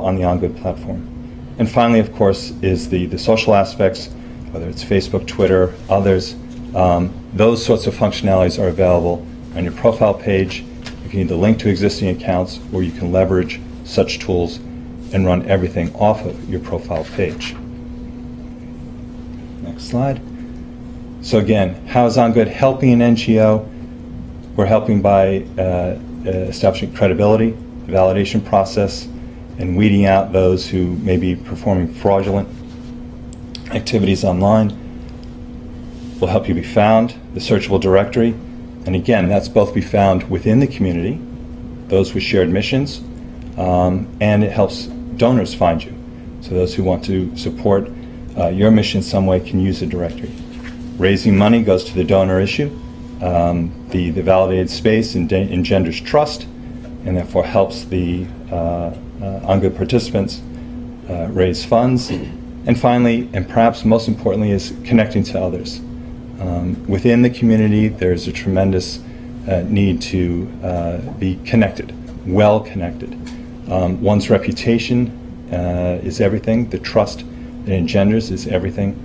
on the OnGood platform. And finally, of course, is the social aspects, whether it's Facebook, Twitter, others. Those sorts of functionalities are available on your profile page. You can either link to existing accounts, or you can leverage such tools and run everything off of your profile page. Next slide. So again, how is OnGood helping an NGO? We're helping by establishing credibility, the validation process, and weeding out those who may be performing fraudulent activities online. We'll help you be found, the searchable directory, and again, that's both be found within the community, those with shared missions, and it helps donors find you. So those who want to support your mission in some way can use the directory. Raising money goes to the donor issue. The validated space engenders trust, and therefore helps the OnGood participants raise funds. And finally, and perhaps most importantly, is connecting to others. Within the community, there's a tremendous need to be connected, well connected. One's reputation is everything. The trust it engenders is everything.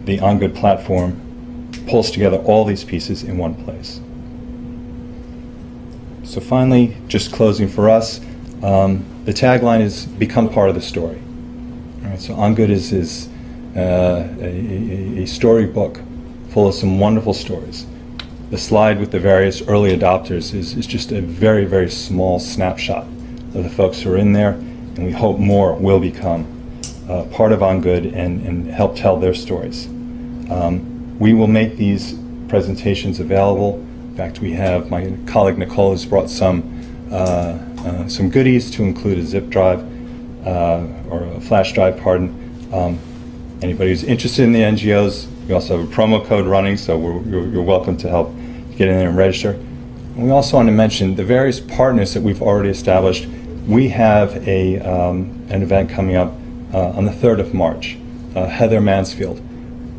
The OnGood platform pulls together all these pieces in one place. So finally, just closing for us, the tagline is "Become part of the story." All right, so OnGood is a storybook full of some wonderful stories. The slide with the various early adopters is just a very, very small snapshot of the folks who are in there, and we hope more will become part of OnGood and help tell their stories. We will make these presentations available. In fact, we have, my colleague Nicole has brought some goodies to include a zip drive, or a flash drive, pardon. Anybody who's interested in the NGOs, we also have a promo code running, so you're welcome to help get in there and register. And we also want to mention the various partners that we've already established. We have an event coming up on the 3rd of March. Heather Mansfield,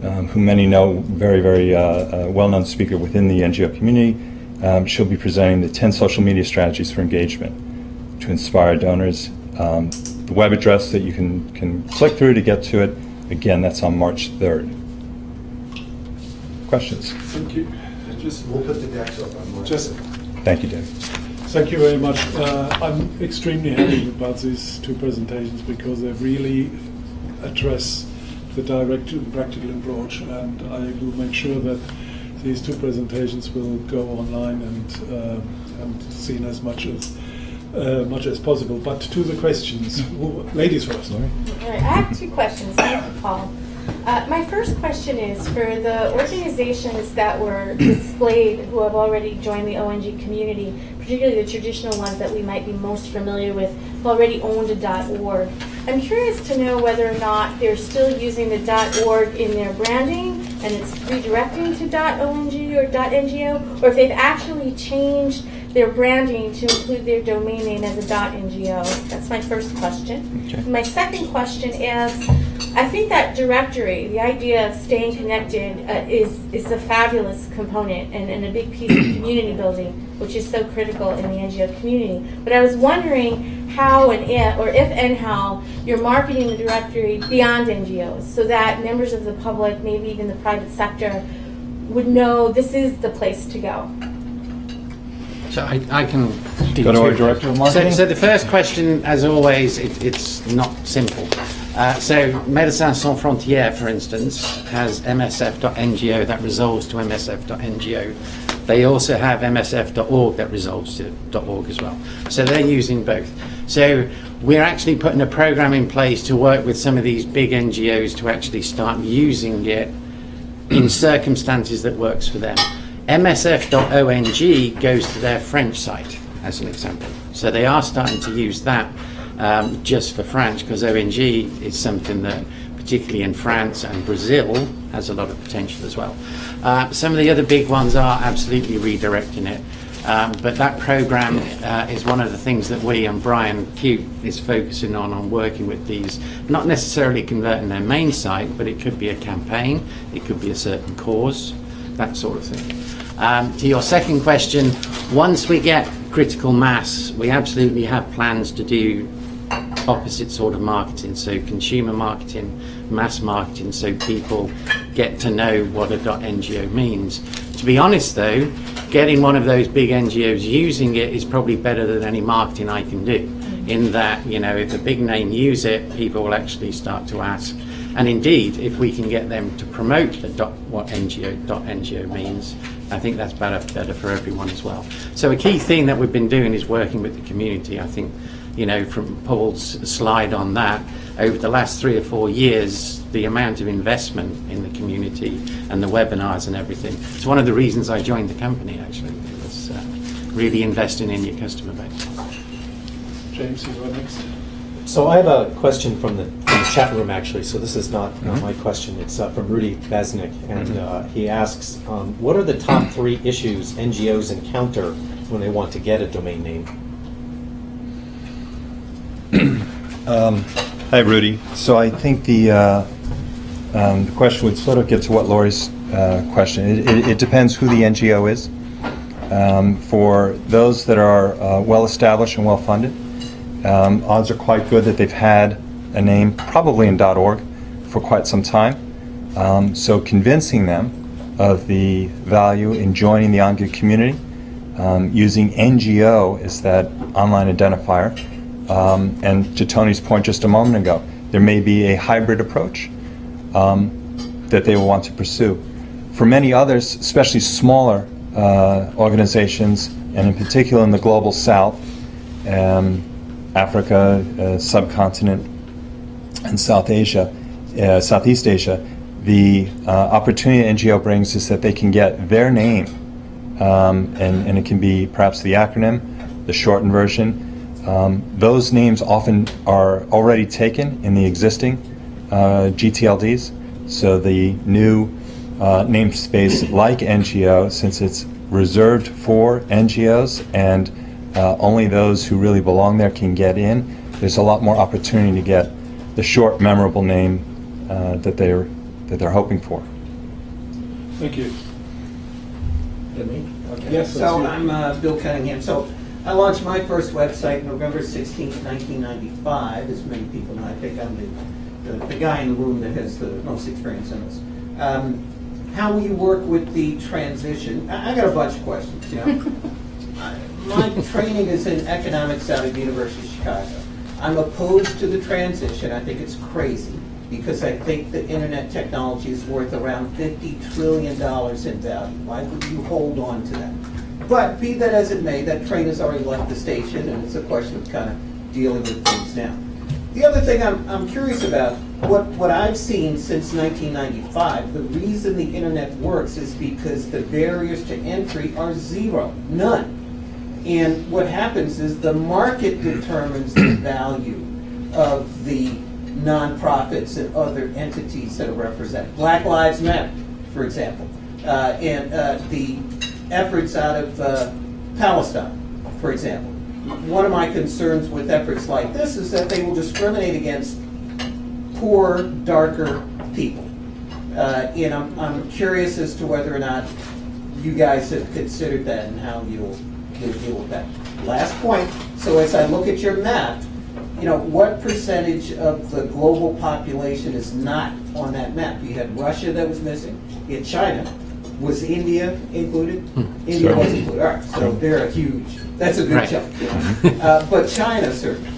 who many know, very, very well-known speaker within the NGO community. She'll be presenting the 10 social media strategies for engagement to inspire donors. The web address that you can click through to get to it, again, that's on March 3rd. Questions? Thank you. We'll put the decks up on March. Thank you, Dave. Thank you very much. I'm extremely happy about these two presentations because they really address the direct and practical approach, and I will make sure that these two presentations will go online and seen as much as possible. But to the questions, ladies first. All right, I have two questions. Thank you, Paul. My first question is for the organizations that were displayed who have already joined the ONG community, particularly the traditional ones that we might be most familiar with, who already owned a .org. I'm curious to know whether or not they're still using the .org in their branding and it's redirecting to .ong or .ngo, or if they've actually changed their branding to include their domain name as a .ngo. That's my first question. Okay. My second question is, I think that directory, the idea of staying connected, is a fabulous component and a big piece of community building, which is so critical in the NGO community. But I was wondering how and if, or if and how, you're marketing the directory beyond NGOs so that members of the public, maybe even the private sector, would know this is the place to go. So I can do Go to our two. Director of Marketing. So the first question, as always, it's not simple. So Médecins Sans Frontières, for instance, has msf.ngo that resolves to msf.ngo. They also have msf.org that resolves to .org as well. So they're using both. So we're actually putting a program in place to work with some of these big NGOs to actually start using it in circumstances that works for them. msf.ong goes to their French site, as an example. So they are starting to use that just for France, because ONG is something that, particularly in France and Brazil, has a lot of potential as well. Some of the other big ones are absolutely redirecting it. But that program is one of the things that we and Brian Cute is focusing on working with these, not necessarily converting their main site, but it could be a campaign, it could be a certain cause, that sort of thing. To your second question, once we get critical mass, we absolutely have plans to do opposite sort of marketing, so consumer marketing, mass marketing, so people get to know what a .ngo means. To be honest though, getting one of those big NGOs using it is probably better than any marketing I can do, in that, you know, if a big name use it, people will actually start to ask. And indeed, if we can get them to promote what .ngo means, I think that's better for everyone as well. So a key thing that we've been doing is working with the community. I think, you know, from Paul's slide on that, over the last 3 or 4 years, the amount of investment in the community and the webinars and everything, it's one of the reasons I joined the company, actually. It was really investing in your customer base. James, you are next. So I have a question from the chat room, actually. So this is not my question. It's from Rudy Baznik, and he asks, what are the top 3 issues NGOs encounter when they want to get a domain name? Hi, Rudy. So I think the question would sort of get to what Lori's question. It depends who the NGO is. For those that are well-established and well-funded, odds are quite good that they've had a name, probably in .org, for quite some time. So convincing them of the value in joining the OnGood community, using NGO as that online identifier, and to Tony's point just a moment ago, there may be a hybrid approach that they will want to pursue. For many others, especially smaller organizations, and in particular in the global south, Africa, subcontinent, and Southeast Asia, the opportunity NGO brings is that they can get their name, and it can be perhaps the acronym, the shortened version. Those names often are already taken in the existing GTLDs, so the new namespace like NGO, since it's reserved for NGOs and only those who really belong there can get in, there's a lot more opportunity to get the short, memorable name that they're hoping for. Thank you. Me? Okay. Yes, So that's you. I'm Bill Cunningham. So I launched my first website November 16th, 1995. As many people know, I think I'm the guy in the room that has the most experience in this. How will you work with the transition? I got a bunch of questions. You know, my training is in economics out of the University of Chicago. I'm opposed to the transition. I think it's crazy because I think the internet technology is worth around $50 trillion in value. Why would you hold on to that? But be that as it may, that train has already left the station, and it's a question of kind of dealing with things now. The other thing I'm curious about, what I've seen since 1995, the reason the internet works is because the barriers to entry are zero, none. And what happens is the market determines the value of the nonprofits and other entities that are represented. Black Lives Matter, for example, and the efforts out of Palestine, for example. One of my concerns with efforts like this is that they will discriminate against poor, darker people. And I'm curious as to whether or not you guys have considered that and how you'll deal with that. Last point, so as I look at your map, you know, what percentage of the global population is not on that map? You had Russia that was missing, you had China. Was India included? India Sure. was included. All right, so they're a huge, that's a good Right. chunk. You know? But China, certainly,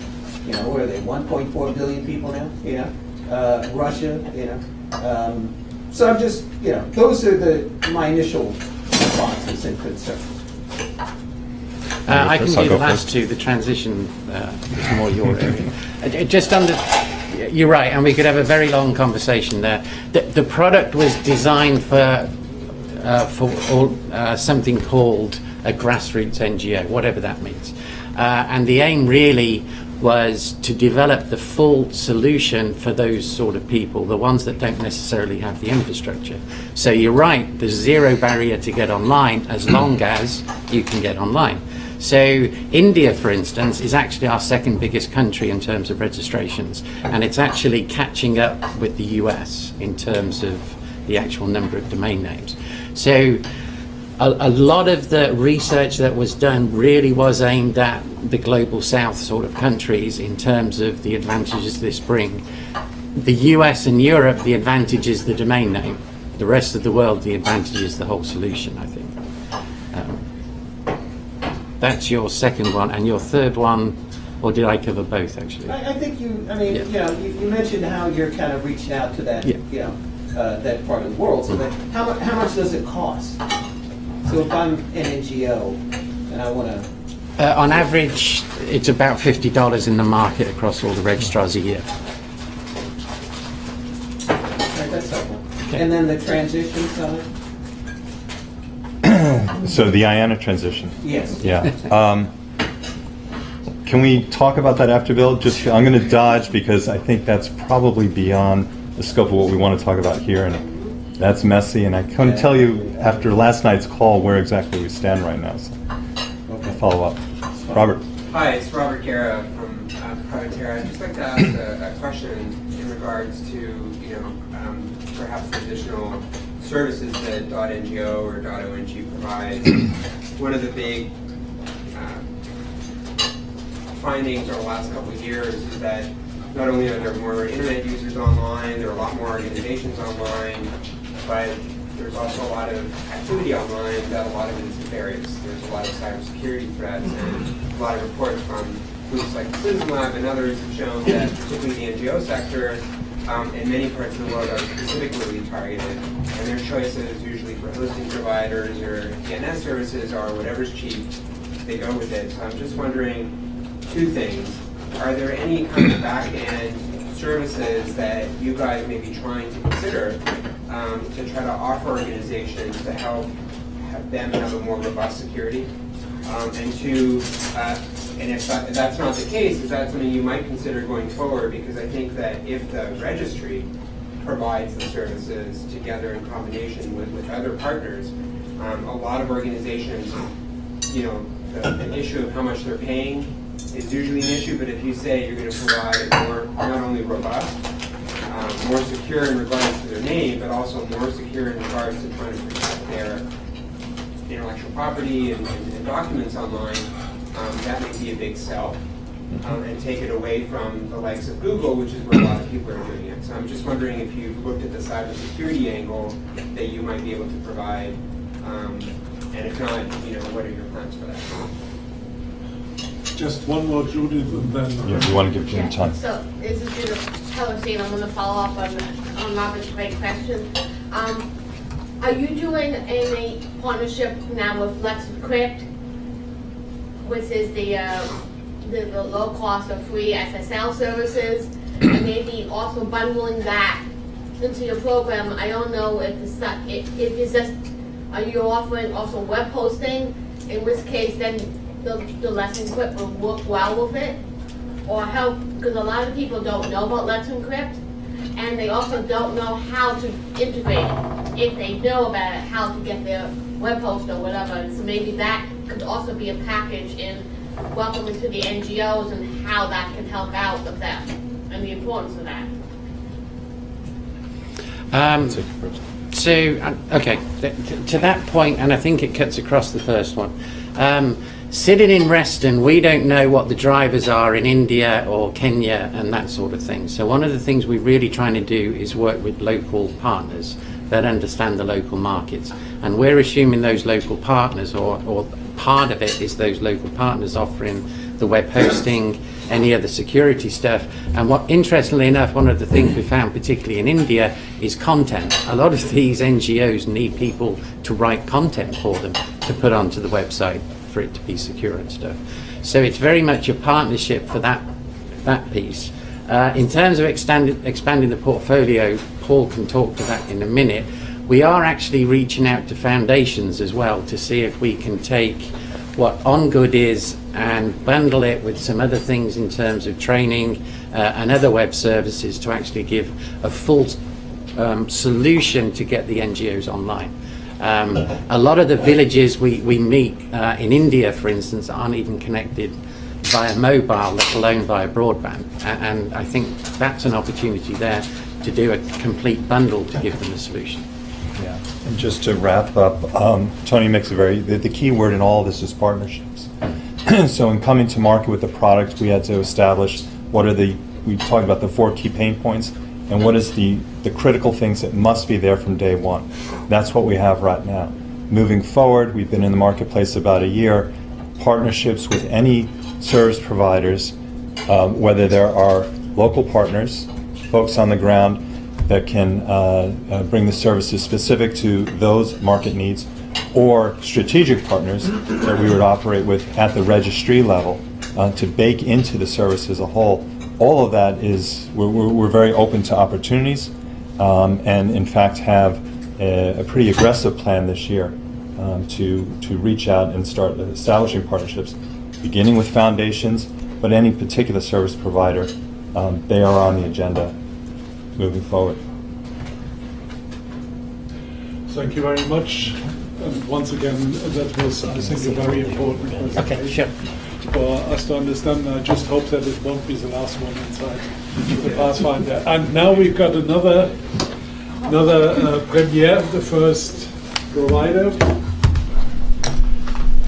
you know, what are they, 1.4 billion people now? You know, Russia, you know. So I'm just, you know, those are my initial responses and concerns. I can I'll do go the last first. two. The transition is more your area. Just under, you're right, and we could have a very long conversation there. The product was designed for something called a grassroots NGO, whatever that means. And the aim really was to develop the full solution for those sort of people, the ones that don't necessarily have the infrastructure. So you're right, there's zero barrier to get online as long as you can get online. So India, for instance, is actually our second biggest country in terms of registrations, and it's actually catching up with the US in terms of the actual number of domain names. So a lot of the research that was done really was aimed at the global south sort of countries in terms of the advantages this bring. The US and Europe, the advantage is the domain name. The rest of the world, the advantage is the whole solution, I think. That's your second one. And your third one, or did I cover both, actually? I think you, I mean, Yeah. you know, you mentioned how you're kind of reaching out to that, Yeah. you know, that part of the world. So that, how much does it cost? So if I'm an NGO and I want to, On average, it's about $50 in the market across all the registrars a year. right, that's helpful. Okay. And then the transition side? So the IANA transition. Yes. Yeah. Can we talk about that after, Bill? Just, I'm going to dodge because I think that's probably beyond the scope of what we want to talk about here, and that's messy, and I couldn't tell you after last night's call where exactly we stand right now, so I'll follow up. Robert. Hi, it's Robert Guerra from Privateer. I'd just like to ask a question in regards to, you know, perhaps the additional services that .ngo or .ong provides. One of the big findings over the last couple of years is that not only are there more internet users online, there are a lot more organizations online, but there's also a lot of activity online that a lot of it is nefarious. There's a lot of cybersecurity threats, and a lot of reports from groups like Citizen Lab and others have shown that particularly the NGO sector in many parts of the world are specifically targeted, and their choices usually for hosting providers or DNS services are whatever's cheap, they go with it. So I'm just wondering two things. Are there any kind of back-end services that you guys may be trying to consider to try to offer organizations to help them have a more robust security? And two, and if that's not the case, is that something you might consider going forward? Because I think that if the registry provides the services together in combination with other partners, a lot of organizations, you know, the issue of how much they're paying is usually an issue, but if you say you're going to provide a more, not only robust, more secure in regards to their name, but also more secure in regards to trying to protect their intellectual property and documents online, that may be a big sell. And take it away from the likes of Google, which is where a lot of people are doing it. So I'm just wondering if you've looked at the cybersecurity angle that you might be able to provide, and if not, you know, what are your plans for that? Just one more, Judith, and then... Yeah, we want to give Jim time. So this is Judith Pellicine. I'm going to follow up on Robert's great question. Are you doing any partnership now with Let's Encrypt, which is the low cost of free SSL services, and maybe also bundling that into your program? I don't know if it's just, are you offering also web hosting, in which case then the Let's Encrypt will work well with it? Or help, because a lot of people don't know about Let's Encrypt, and they also don't know how to integrate it. If they know about it, how to get their web host or whatever. So maybe that could also be a package in welcoming to the NGOs and how that can help out with that and the importance of that. To that point, and I think it cuts across the first one. Sitting in Reston, we don't know what the drivers are in India or Kenya and that sort of thing. So one of the things we're really trying to do is work with local partners that understand the local markets. And we're assuming those local partners, or part of it is those local partners offering the web hosting, any other security stuff. And what, interestingly enough, one of the things we found, particularly in India, is content. A lot of these NGOs need people to write content for them to put onto the website for it to be secure and stuff. So it's very much a partnership for that piece. In terms of expanding the portfolio, Paul can talk to that in a minute. We are actually reaching out to foundations as well to see if we can take what OnGood is and bundle it with some other things in terms of training and other web services to actually give a full solution to get the NGOs online. A lot of the villages we meet in India, for instance, aren't even connected via mobile, let alone via broadband. And I think that's an opportunity there to do a complete bundle to give them a solution. Yeah, and just to wrap up, Tony makes the key word in all of this is partnerships. So in coming to market with the product, we had to establish we talked about the 4 key pain points, and what is the critical things that must be there from day one. That's what we have right now. Moving forward, we've been in the marketplace about a year, partnerships with any service providers, whether there are local partners, folks on the ground that can bring the services specific to those market needs, or strategic partners that we would operate with at the registry level to bake into the service as a whole. All of that is, we're very open to opportunities, and in fact have a pretty aggressive plan this year to reach out and start establishing partnerships, beginning with foundations, but any particular service provider, they are on the agenda moving forward. Thank you very much. And once again, that was, I think, a very important presentation. Okay, sure. For us to understand. I just hope that it won't be the last one inside the Pathfinder. And now we've got another premiere, the first provider.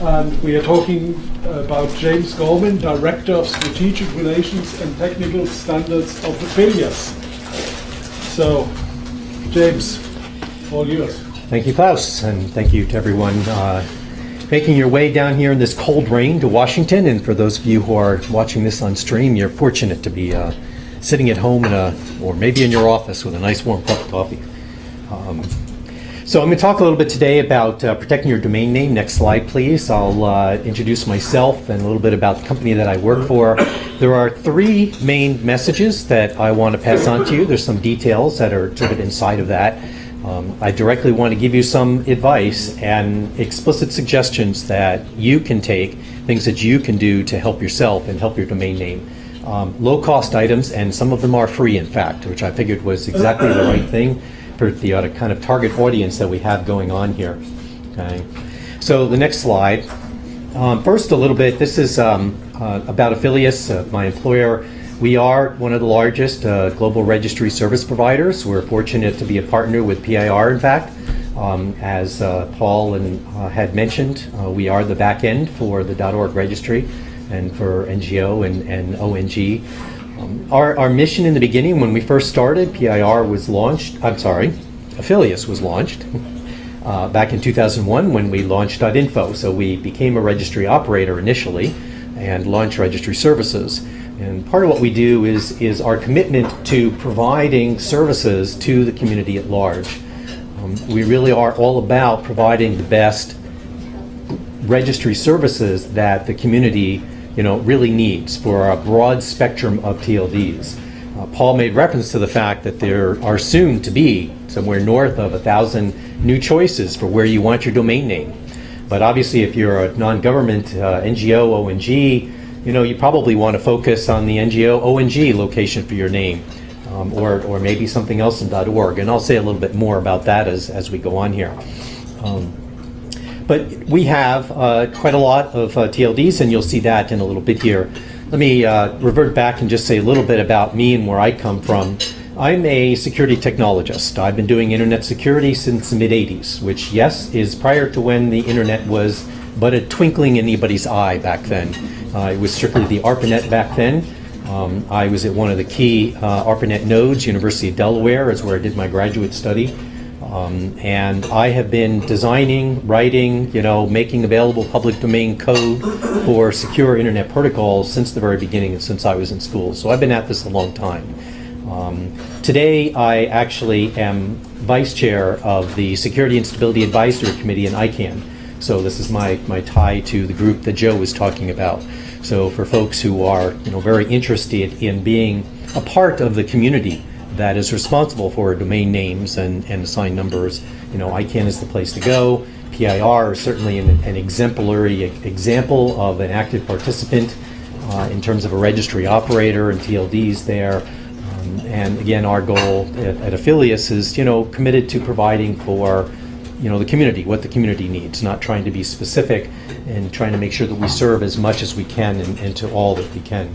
And we are talking about James Gorman, Director of Strategic Relations and Technical Standards of Affiliates. So, James, all yours. Thank you, Klaus, and thank you to everyone making your way down here in this cold rain to Washington. And for those of you who are watching this on stream, you're fortunate to be sitting at home or maybe in your office with a nice warm cup of coffee. So I'm going to talk a little bit today about protecting your domain name. Next slide, please. I'll introduce myself and a little bit about the company that I work for. There are 3 main messages that I want to pass on to you. There's some details that are sort of inside of that. I directly want to give you some advice and explicit suggestions that you can take, things that you can do to help yourself and help your domain name. Low-cost items, and some of them are free, in fact, which I figured was exactly the right thing for the kind of target audience that we have going on here. Okay, so the next slide. First, a little bit. This is about Affiliates, my employer. We are one of the largest global registry service providers. We're fortunate to be a partner with PIR, in fact. As Paul had mentioned, we are the back end for the .org registry and for NGO and ONG. Our mission in the beginning, when we first started, PIR was launched, Affiliates was launched back in 2001 when we launched .info. So we became a registry operator initially and launched registry services. And part of what we do is our commitment to providing services to the community at large. We really are all about providing the best registry services that the community, really needs for a broad spectrum of TLDs. Paul made reference to the fact that there are soon to be somewhere north of 1,000 new choices for where you want your domain name. But obviously, if you're a non-government NGO, ONG, you probably want to focus on the NGO, ONG location for your name, or maybe something else in .org. And I'll say a little bit more about that as we go on here. But we have quite a lot of TLDs, and you'll see that in a little bit here. Let me revert back and just say a little bit about me and where I come from. I'm a security technologist. I've been doing internet security since the mid-'80s, which, yes, is prior to when the internet was but a twinkling in anybody's eye back then. It was strictly the ARPANET back then. I was at one of the key ARPANET nodes. University of Delaware is where I did my graduate study. And I have been designing, writing, making available public domain code for secure internet protocols since the very beginning and since I was in school. So I've been at this a long time. Today, I actually am vice chair of the Security and Stability Advisory Committee in ICANN. So this is my tie to the group that Joe was talking about. So for folks who are very interested in being a part of the community that is responsible for domain names and assigned numbers, ICANN is the place to go. PIR is certainly an exemplary example of an active participant in terms of a registry operator and TLDs there. And again, our goal at Affiliates is, committed to providing for the community, what the community needs, not trying to be specific and trying to make sure that we serve as much as we can and to all that we can.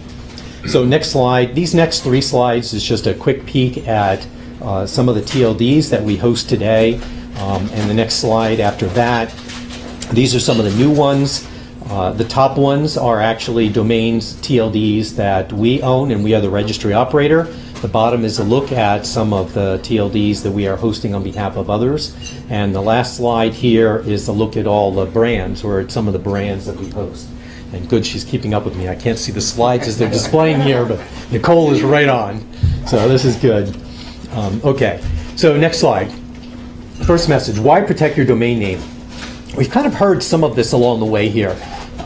So next slide. These next 3 slides is just a quick peek at some of the TLDs that we host today. And the next slide after that, these are some of the new ones. The top ones are actually domains, TLDs, that we own and we are the registry operator. The bottom is a look at some of the TLDs that we are hosting on behalf of others. And the last slide here is a look at all the brands, or at some of the brands that we host. And good, she's keeping up with me. I can't see the slides as they're displaying here, but Nicole is right on. So this is good. Okay, so next slide. First message, why protect your domain name? We've kind of heard some of this along the way here.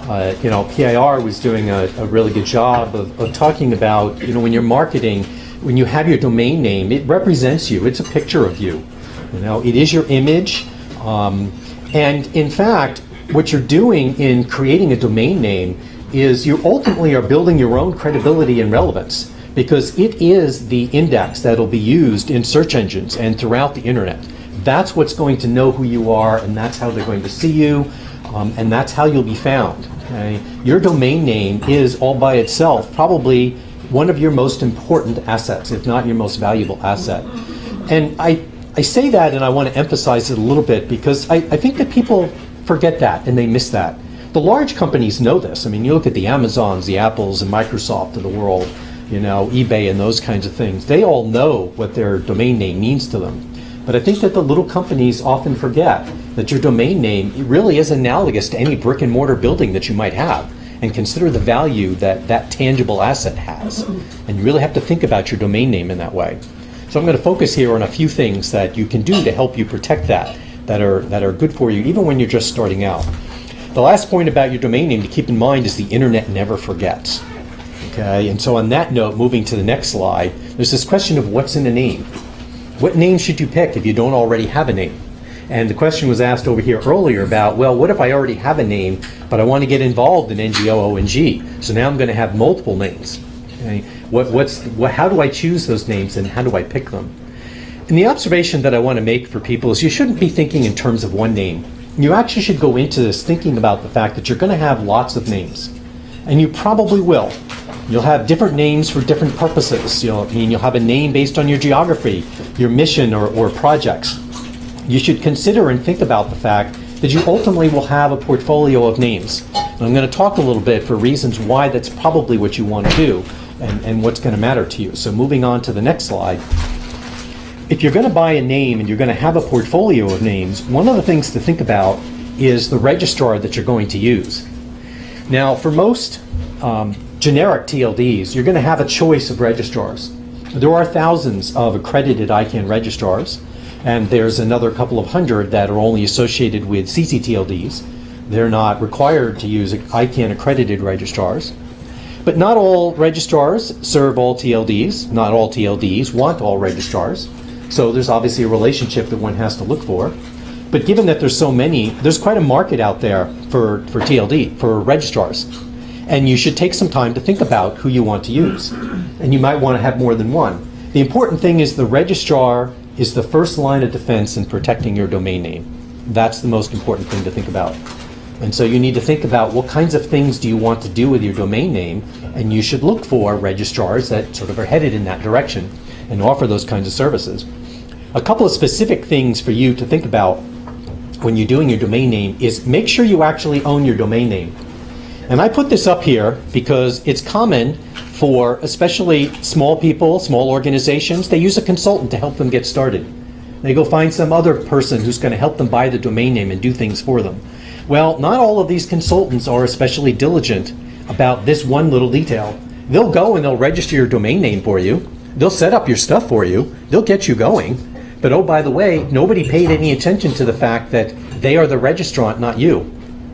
PIR was doing a really good job of talking about, when you're marketing, when you have your domain name, it represents you. It's a picture of you. It is your image. And in fact, what you're doing in creating a domain name is you ultimately are building your own credibility and relevance, because it is the index that'll be used in search engines and throughout the internet. That's what's going to know who you are, and that's how they're going to see you, and that's how you'll be found. Okay? Your domain name is all by itself probably one of your most important assets, if not your most valuable asset. And I say that, and I want to emphasize it a little bit, because I think that people forget that and they miss that. The large companies know this. I mean, you look at the Amazons, the Apples, and Microsoft of the world, eBay and those kinds of things. They all know what their domain name means to them. But I think that the little companies often forget that your domain name really is analogous to any brick and mortar building that you might have, and consider the value that that tangible asset has. And you really have to think about your domain name in that way. So I'm going to focus here on a few things that you can do to help you protect that are good for you, even when you're just starting out. The last point about your domain name to keep in mind is the internet never forgets. Okay, and so on that note, moving to the next slide, there's this question of what's in a name. What name should you pick if you don't already have a name? And the question was asked over here earlier about, well, what if I already have a name, but I want to get involved in NGO ONG? So now I'm going to have multiple names. Okay? How do I choose those names, and how do I pick them? And the observation that I want to make for people is you shouldn't be thinking in terms of one name. You actually should go into this thinking about the fact that you're going to have lots of names. And you probably will. You'll have different names for different purposes. You'll have a name based on your geography, your mission, or projects. You should consider and think about the fact that you ultimately will have a portfolio of names. And I'm going to talk a little bit for reasons why that's probably what you want to do and what's going to matter to you. So moving on to the next slide. If you're going to buy a name and you're going to have a portfolio of names, one of the things to think about is the registrar that you're going to use. Now, for most generic TLDs, you're going to have a choice of registrars. There are thousands of accredited ICANN registrars, and there's another couple of hundred that are only associated with ccTLDs. They're not required to use ICANN accredited registrars. But not all registrars serve all TLDs. Not all TLDs want all registrars. So there's obviously a relationship that one has to look for. But given that there's so many, there's quite a market out there for TLD, for registrars. And you should take some time to think about who you want to use. And you might want to have more than one. The important thing is the registrar is the first line of defense in protecting your domain name. That's the most important thing to think about. And so you need to think about what kinds of things do you want to do with your domain name, and you should look for registrars that sort of are headed in that direction and offer those kinds of services. A couple of specific things for you to think about when you're doing your domain name is make sure you actually own your domain name. And I put this up here because it's common for especially small people, small organizations, they use a consultant to help them get started. They go find some other person who's going to help them buy the domain name and do things for them. Well, not all of these consultants are especially diligent about this one little detail. They'll go and they'll register your domain name for you. They'll set up your stuff for you. They'll get you going. But oh, by the way, nobody paid any attention to the fact that they are the registrant, not you.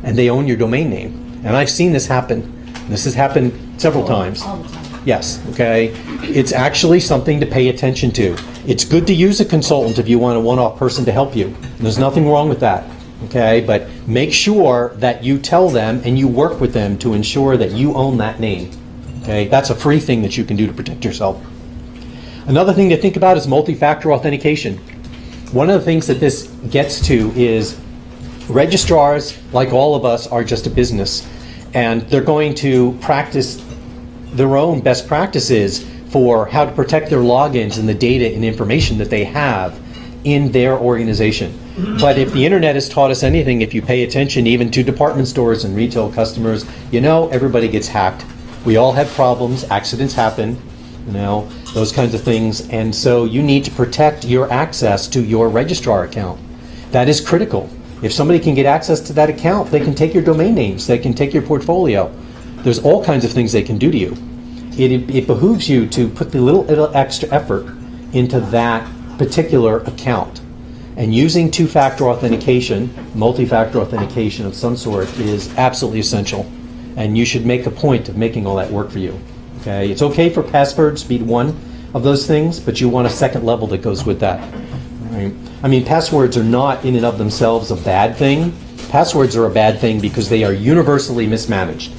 And they own your domain name. And I've seen this happen. This has happened several times. All the time. Yes, okay. It's actually something to pay attention to. It's good to use a consultant if you want a one-off person to help you. There's nothing wrong with that, okay? But make sure that you tell them and you work with them to ensure that you own that name, okay? That's a free thing that you can do to protect yourself. Another thing to think about is multi-factor authentication. One of the things that this gets to is registrars, like all of us, are just a business, and they're going to practice their own best practices for how to protect their logins and the data and information that they have in their organization. But if the internet has taught us anything, if you pay attention even to department stores and retail customers, you know everybody gets hacked. We all have problems, accidents happen, you know, those kinds of things. And so you need to protect your access to your registrar account. That is critical. If somebody can get access to that account, they can take your domain names, they can take your portfolio. There's all kinds of things they can do to you. It behooves you to put the little extra effort into that particular account. And using two-factor authentication, multi-factor authentication of some sort, is absolutely essential. And you should make a point of making all that work for you. Okay? It's okay for passwords to be one of those things, but you want a second level that goes with that. Right? I mean, passwords are not in and of themselves a bad thing. Passwords are a bad thing because they are universally mismanaged.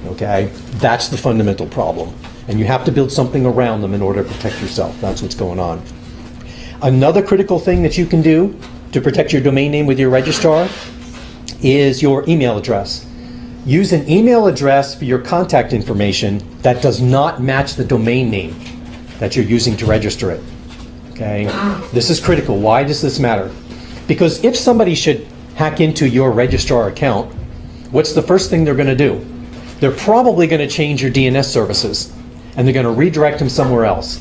Okay? That's the fundamental problem. And you have to build something around them in order to protect yourself. That's what's going on. Another critical thing that you can do to protect your domain name with your registrar is your email address. Use an email address for your contact information that does not match the domain name that you're using to register it. Okay? This is critical. Why does this matter? Because if somebody should hack into your registrar account, what's the first thing they're going to do? They're probably going to change your DNS services, and they're going to redirect them somewhere else,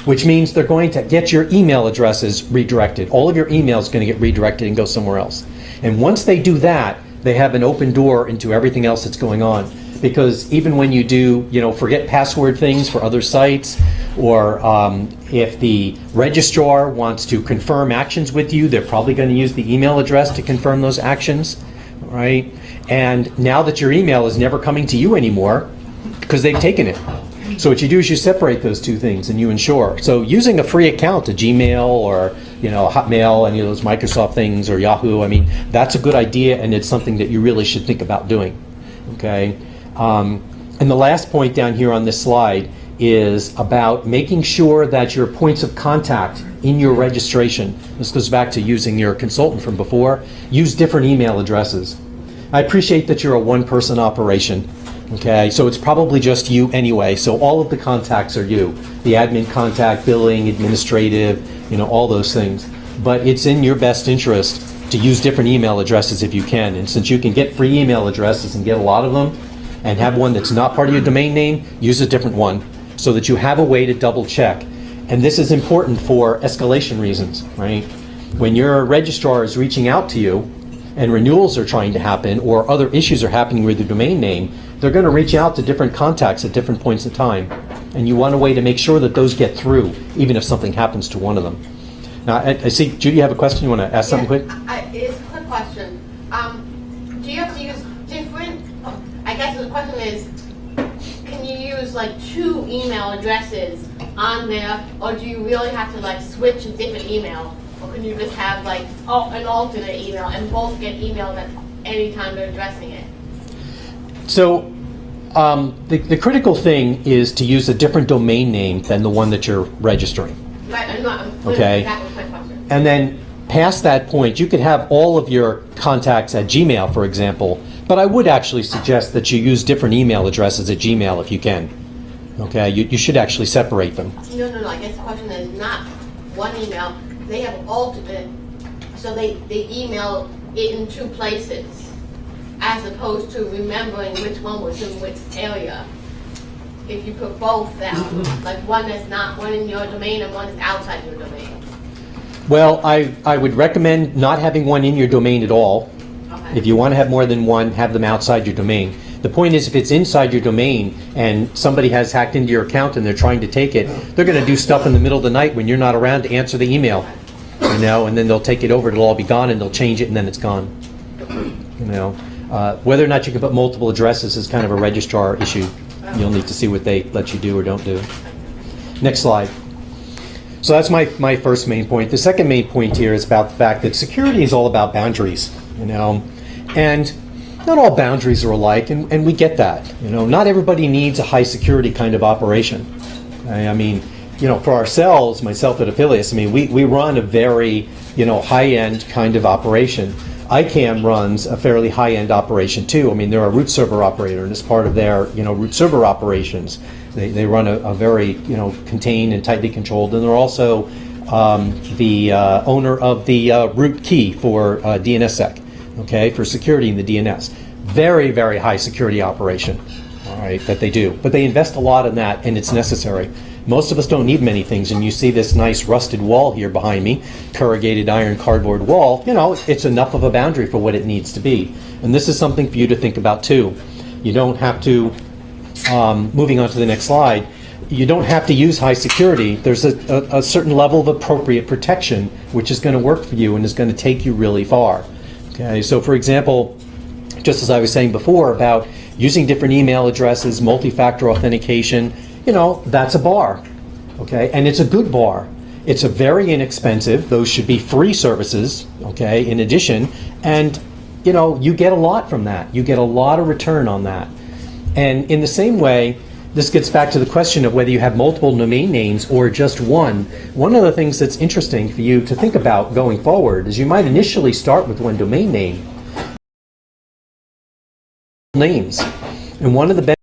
which means they're going to get your email addresses redirected. All of your email is going to get redirected and go somewhere else. And once they do that, they have an open door into everything else that's going on. Because even when you do, forget password things for other sites, or if the registrar wants to confirm actions with you, they're probably going to use the email address to confirm those actions, right? And now that your email is never coming to you anymore, because they've taken it. So what you do is you separate those two things and you ensure. So using a free account, a Gmail or Hotmail, any of those Microsoft things, or Yahoo, I mean, that's a good idea, and it's something that you really should think about doing. Okay. And the last point down here on this slide is about making sure that your points of contact in your registration, this goes back to using your consultant from before, use different email addresses. I appreciate that you're a one-person operation. Okay, so it's probably just you anyway, so all of the contacts are you. The admin contact, billing, administrative, all those things. But it's in your best interest to use different email addresses if you can. And since you can get free email addresses and get a lot of them, and have one that's not part of your domain name, use a different one so that you have a way to double check. And this is important for escalation reasons, right? When your registrar is reaching out to you and renewals are trying to happen or other issues are happening with your domain name, they're going to reach out to different contacts at different points in time. And you want a way to make sure that those get through, even if something happens to one of them. Now, I see, Judy, you have a question? You want to ask something quick? It's a quick question. Do you have to use different, I guess the question is, can you use like two email addresses on there, or do you really have to switch a different email? Or can you just have an alternate email and both get emailed at any time they're addressing it? So the critical thing is to use a different domain name than the one that you're registering. Right, Okay. That was my question. And then past that point, you could have all of your contacts at Gmail, for example, but I would actually suggest that you use different email addresses at Gmail if you can. Okay, you should actually separate them. No, I guess the question is not one email. They have alternate, so they email it in two places, as opposed to remembering which one was in which area. If you put both down, like one that's not one in your domain and one is outside your domain. Well, I would recommend not having one in your domain at all. Okay. If you want to have more than one, have them outside your domain. The point is, if it's inside your domain and somebody has hacked into your account and they're trying to take it, they're going to do stuff in the middle of the night when you're not around to answer the email, and then they'll take it over, it'll all be gone, and they'll change it, and then it's gone. Whether or not you can put multiple addresses is kind of a registrar issue. You'll need to see what they let you do or don't do. Next slide. So that's my first main point. The second main point here is about the fact that security is all about boundaries, and not all boundaries are alike, and we get that. Not everybody needs a high security kind of operation. I mean, for ourselves, myself at Affiliates, we run a very, high-end kind of operation. ICANN runs a fairly high-end operation too. They're a root server operator, and as part of their, root server operations, they run a very, contained and tightly controlled, and they're also the owner of the root key for DNSSEC, okay, for security in the DNS. Very, very high security operation, all right, that they do. But they invest a lot in that, and it's necessary. Most of us don't need many things, and you see this nice rusted wall here behind me, corrugated iron cardboard wall. You know, it's enough of a boundary for what it needs to be. And this is something for you to think about too. You don't have to, moving on to the next slide, you don't have to use high security. There's a certain level of appropriate protection which is going to work for you and is going to take you really far. Okay, so for example, just as I was saying before about using different email addresses, multi-factor authentication, you know, that's a bar, okay? And it's a good bar. It's a very inexpensive, those should be free services, okay, in addition, and, you know, you get a lot from that. You get a lot of return on that. And in the same way, this gets back to the question of whether you have multiple domain names or just one. One of the things that's interesting for you to think about going forward is you might initially start with one domain name. Names. And one of the